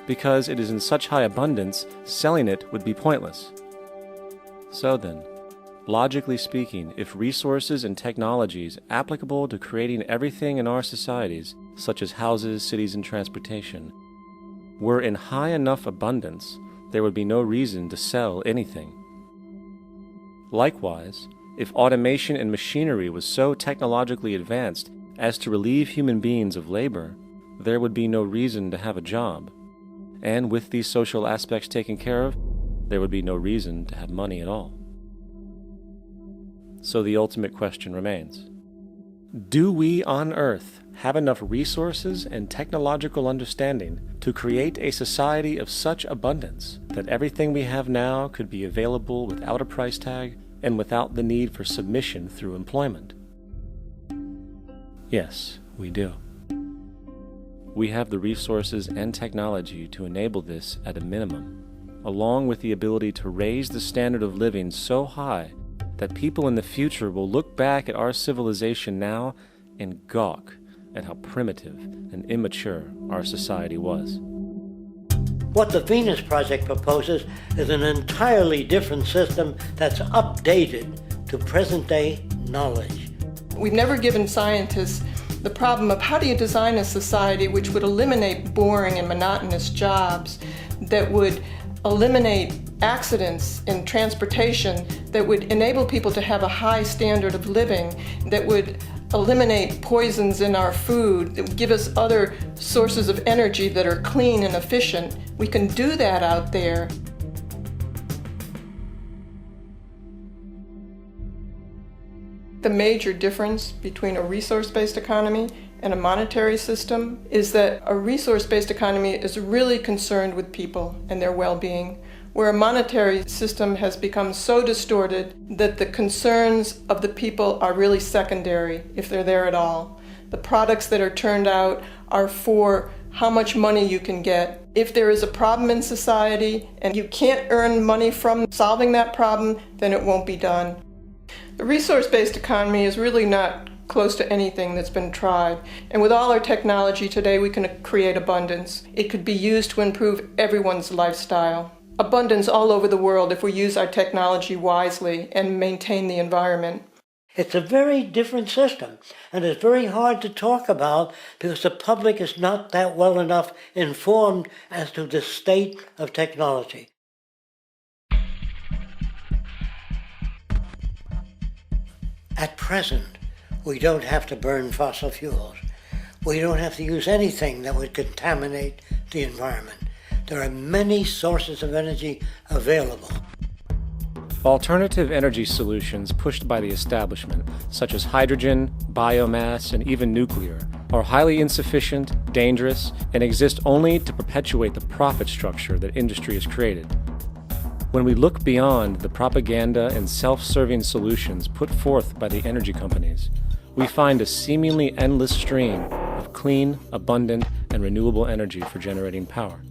because it is in such high abundance, selling it would be pointless. So then, logically speaking, if resources and technologies applicable to creating everything in our societies, such as houses, cities, and transportation, were in high enough abundance, there would be no reason to sell anything. Likewise, if automation and machinery was so technologically advanced as to relieve human beings of labor, there would be no reason to have a job. And with these social aspects taken care of, there would be no reason to have money at all. So the ultimate question remains: do we on Earth have enough resources and technological understanding to create a society of such abundance that everything we have now could be available without a price tag and without the need for submission through employment? Yes, we do. We have the resources and technology to enable this at a minimum, along with the ability to raise the standard of living so high that people in the future will look back at our civilization now and gawk at how primitive and immature our society was. What the Venus Project proposes is an entirely different system that's updated to present-day knowledge. We've never given scientists the problem of how do you design a society which would eliminate boring and monotonous jobs, that would eliminate accidents in transportation, that would enable people to have a high standard of living, that would eliminate poisons in our food, that would give us other sources of energy that are clean and efficient. We can do that out there. The major difference between a resource-based economy and a monetary system is that a resource-based economy is really concerned with people and their well-being, where a monetary system has become so distorted that the concerns of the people are really secondary, if they're there at all. The products that are turned out are for how much money you can get. If there is a problem in society and you can't earn money from solving that problem, then it won't be done. The resource-based economy is really not close to anything that's been tried. And with all our technology today, we can create abundance. It could be used to improve everyone's lifestyle. Abundance all over the world if we use our technology wisely and maintain the environment. It's a very different system, and it's very hard to talk about because the public is not that well enough informed as to the state of technology. At present, we don't have to burn fossil fuels. We don't have to use anything that would contaminate the environment. There are many sources of energy available. Alternative energy solutions pushed by the establishment, such as hydrogen, biomass, and even nuclear, are highly insufficient, dangerous, and exist only to perpetuate the profit structure that industry has created. When we look beyond the propaganda and self-serving solutions put forth by the energy companies, we find a seemingly endless stream of clean, abundant, and renewable energy for generating power.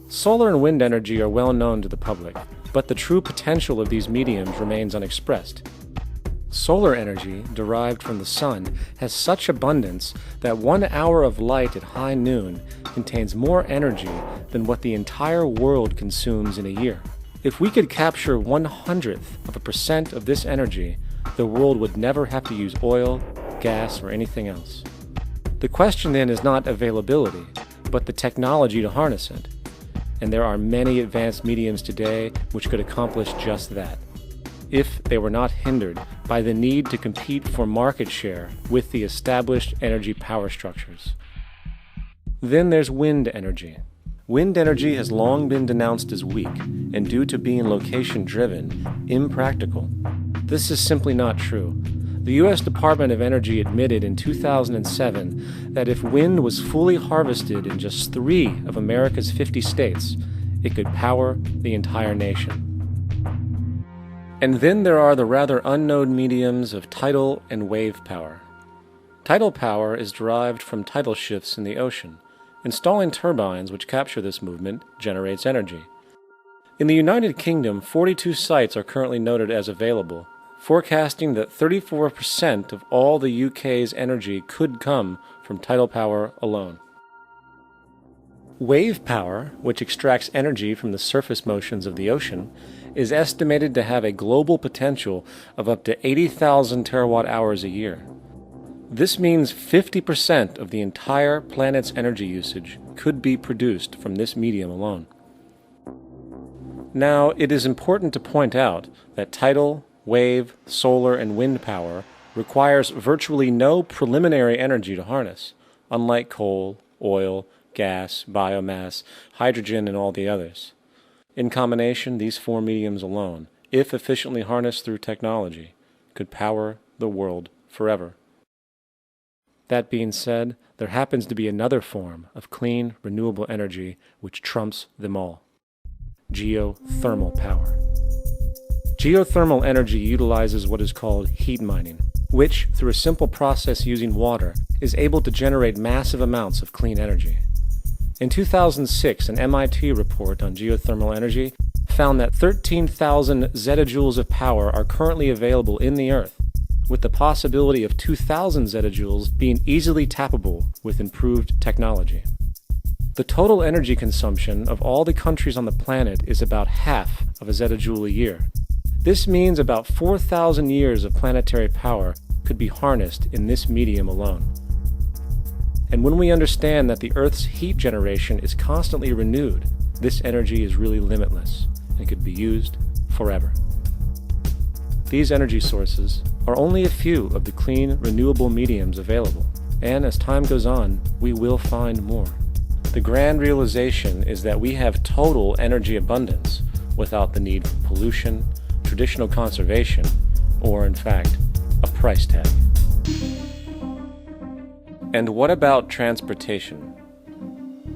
Solar and wind energy are well known to the public, but the true potential of these mediums remains unexpressed. Solar energy, derived from the sun, has such abundance that 1 hour of light at high noon contains more energy than what the entire world consumes in a year. If we could capture 0.01% of this energy, the world would never have to use oil, gas, or anything else. The question then is not availability, but the technology to harness it. And there are many advanced mediums today which could accomplish just that, if they were not hindered by the need to compete for market share with the established energy power structures. Then there's wind energy. Wind energy has long been denounced as weak, and due to being location-driven, impractical. This is simply not true. The U.S. Department of Energy admitted in 2007 that if wind was fully harvested in just 3 of America's 50 states, it could power the entire nation. And then there are the rather unknown mediums of tidal and wave power. Tidal power is derived from tidal shifts in the ocean. Installing turbines which capture this movement generates energy. In the United Kingdom, 42 sites are currently noted as available, forecasting that 34% of all the UK's energy could come from tidal power alone. Wave power, which extracts energy from the surface motions of the ocean, is estimated to have a global potential of up to 80,000 terawatt-hours a year. This means 50% of the entire planet's energy usage could be produced from this medium alone. Now, it is important to point out that tidal, wave, solar, and wind power requires virtually no preliminary energy to harness, unlike coal, oil, gas, biomass, hydrogen, and all the others. In combination, these four mediums alone, if efficiently harnessed through technology, could power the world forever. That being said, there happens to be another form of clean, renewable energy which trumps them all: geothermal power. Geothermal energy utilizes what is called heat mining, which, through a simple process using water, is able to generate massive amounts of clean energy. In 2006, an MIT report on geothermal energy found that 13,000 zettajoules of power are currently available in the Earth, with the possibility of 2,000 zettajoules being easily tappable with improved technology. The total energy consumption of all the countries on the planet is about half of a zettajoule a year. This means about 4,000 years of planetary power could be harnessed in this medium alone. And when we understand that the Earth's heat generation is constantly renewed, this energy is really limitless and could be used forever. These energy sources are only a few of the clean, renewable mediums available, and as time goes on, we will find more. The grand realization is that we have total energy abundance without the need for pollution, traditional conservation, or, in fact, a price tag. And what about transportation?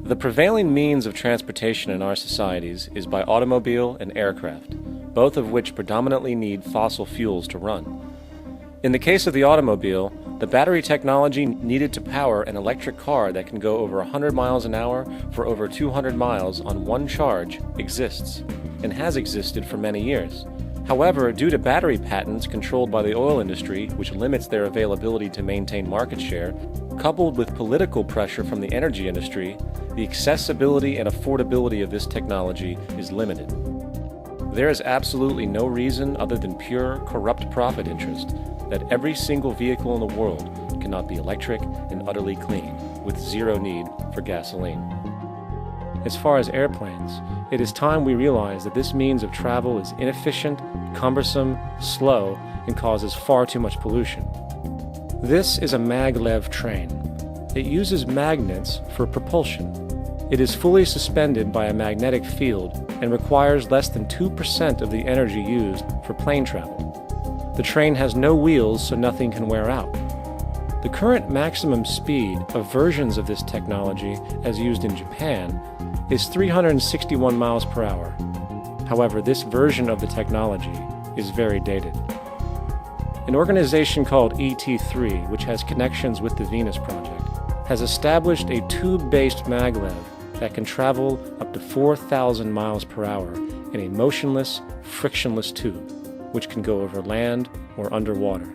The prevailing means of transportation in our societies is by automobile and aircraft, both of which predominantly need fossil fuels to run. In the case of the automobile, the battery technology needed to power an electric car that can go over 100 miles an hour for over 200 miles on one charge exists, and has existed for many years. However, due to battery patents controlled by the oil industry, which limits their availability to maintain market share, coupled with political pressure from the energy industry, the accessibility and affordability of this technology is limited. There is absolutely no reason other than pure, corrupt profit interest that every single vehicle in the world cannot be electric and utterly clean, with zero need for gasoline. As far as airplanes, it is time we realize that this means of travel is inefficient, cumbersome, slow, and causes far too much pollution. This is a maglev train. It uses magnets for propulsion. It is fully suspended by a magnetic field and requires less than 2% of the energy used for plane travel. The train has no wheels, so nothing can wear out. The current maximum speed of versions of this technology, as used in Japan, is 361 miles per hour. However, this version of the technology is very dated. An organization called ET3, which has connections with the Venus Project, has established a tube-based maglev that can travel up to 4,000 miles per hour in a motionless, frictionless tube, which can go over land or underwater.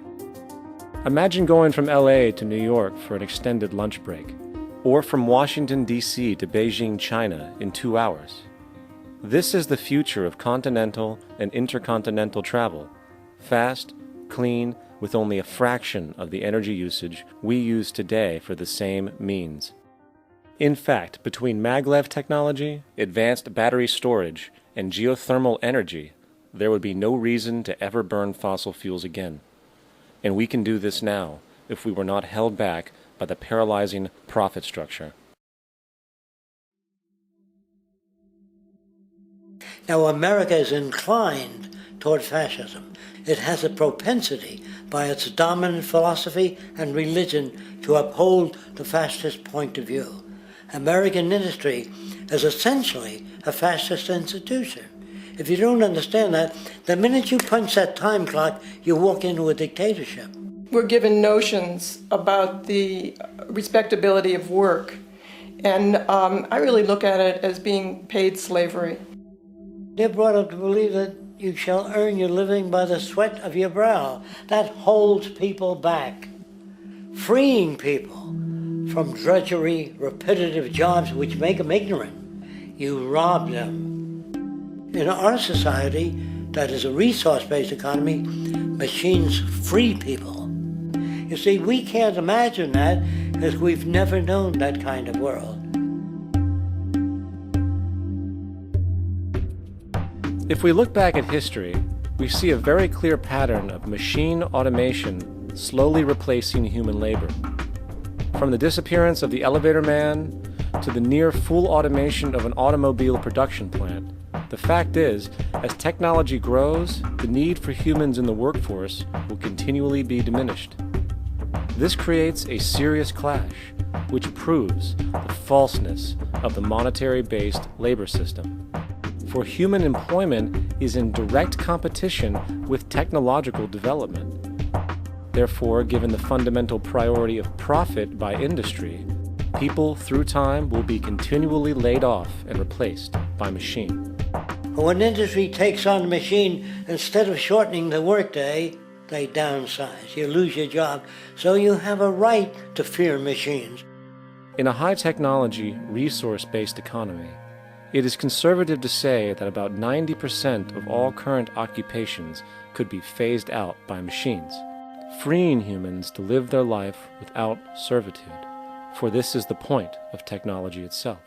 Imagine going from LA to New York for an extended lunch break, or from Washington, D.C. to Beijing, China in 2 hours. This is the future of continental and intercontinental travel, fast, clean, with only a fraction of the energy usage we use today for the same means. In fact, between maglev technology, advanced battery storage, and geothermal energy, there would be no reason to ever burn fossil fuels again. And we can do this now if we were not held back by the paralyzing profit structure. Now, America is inclined toward fascism. It has a propensity by its dominant philosophy and religion to uphold the fascist point of view. American industry is essentially a fascist institution. If you don't understand that, the minute you punch that time clock, you walk into a dictatorship. We're given notions about the respectability of work, and I really look at it as being paid slavery. They're brought up to believe that you shall earn your living by the sweat of your brow. That holds people back. Freeing people from drudgery, repetitive jobs which make them ignorant. You rob them. In our society, that is a resource-based economy, machines free people. You see, we can't imagine that because we've never known that kind of world. If we look back at history, we see a very clear pattern of machine automation slowly replacing human labor. From the disappearance of the elevator man to the near full automation of an automobile production plant, the fact is, as technology grows, the need for humans in the workforce will continually be diminished. This creates a serious clash, which proves the falseness of the monetary-based labor system. For human employment is in direct competition with technological development. Therefore, given the fundamental priority of profit by industry, people through time will be continually laid off and replaced by machine. When industry takes on a machine, instead of shortening the workday, they downsize. You lose your job, so you have a right to fear machines. In a high-technology, resource-based economy, it is conservative to say that about 90% of all current occupations could be phased out by machines, freeing humans to live their life without servitude, for this is the point of technology itself.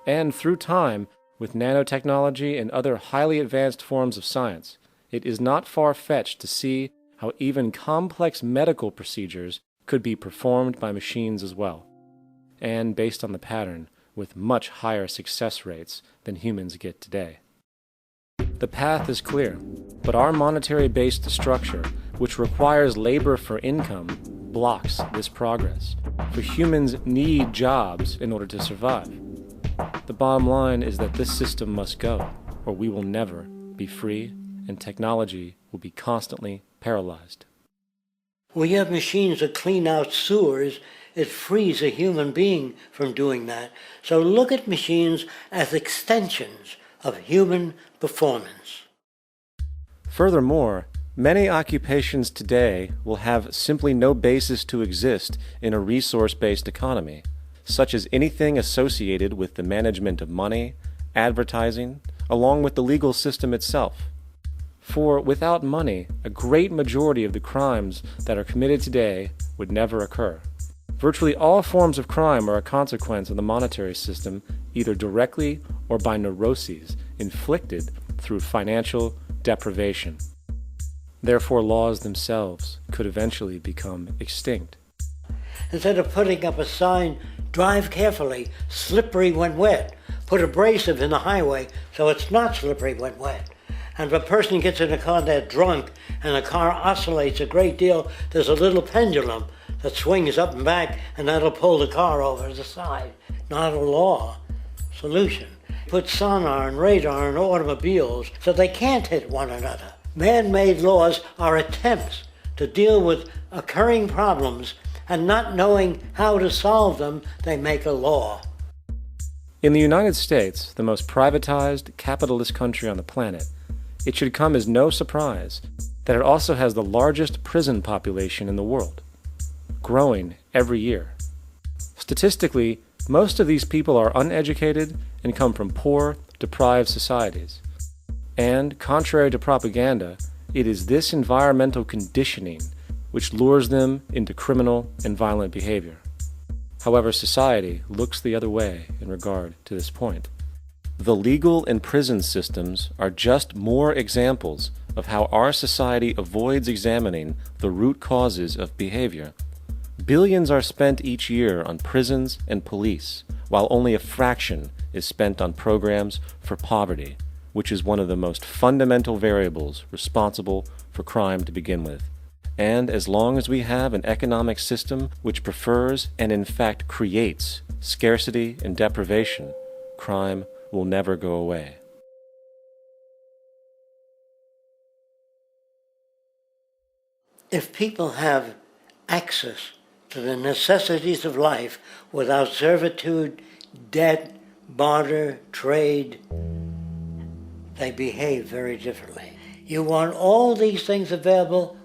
And through time, with nanotechnology and other highly advanced forms of science, it is not far-fetched to see how even complex medical procedures could be performed by machines as well, and based on the pattern, with much higher success rates than humans get today. The path is clear, but our monetary-based structure, which requires labor for income, blocks this progress, for humans need jobs in order to survive. The bottom line is that this system must go, or we will never be free, and technology will be constantly paralyzed. We have machines that clean out sewers. It frees a human being from doing that. So look at machines as extensions of human performance. Furthermore, many occupations today will have simply no basis to exist in a resource-based economy, such as anything associated with the management of money, advertising, along with the legal system itself. For without money, a great majority of the crimes that are committed today would never occur. Virtually all forms of crime are a consequence of the monetary system, either directly or by neuroses inflicted through financial deprivation. Therefore, laws themselves could eventually become extinct. Instead of putting up a sign, drive carefully, slippery when wet, put abrasive in the highway so it's not slippery when wet. And if a person gets in a car that's drunk and the car oscillates a great deal, there's a little pendulum that swings up and back, and that'll pull the car over to the side. Not a law solution. Put sonar and radar in automobiles so they can't hit one another. Man-made laws are attempts to deal with occurring problems, and not knowing how to solve them, they make a law. In the United States, the most privatized, capitalist country on the planet, it should come as no surprise that it also has the largest prison population in the world, growing every year. Statistically, most of these people are uneducated and come from poor, deprived societies. And, contrary to propaganda, it is this environmental conditioning which lures them into criminal and violent behavior. However, society looks the other way in regard to this point. The legal and prison systems are just more examples of how our society avoids examining the root causes of behavior. Billions are spent each year on prisons and police, while only a fraction is spent on programs for poverty, which is one of the most fundamental variables responsible for crime to begin with. And as long as we have an economic system which prefers and in fact creates scarcity and deprivation, crime will never go away. If people have access to the necessities of life without servitude, debt, barter, trade, they behave very differently. You want all these things available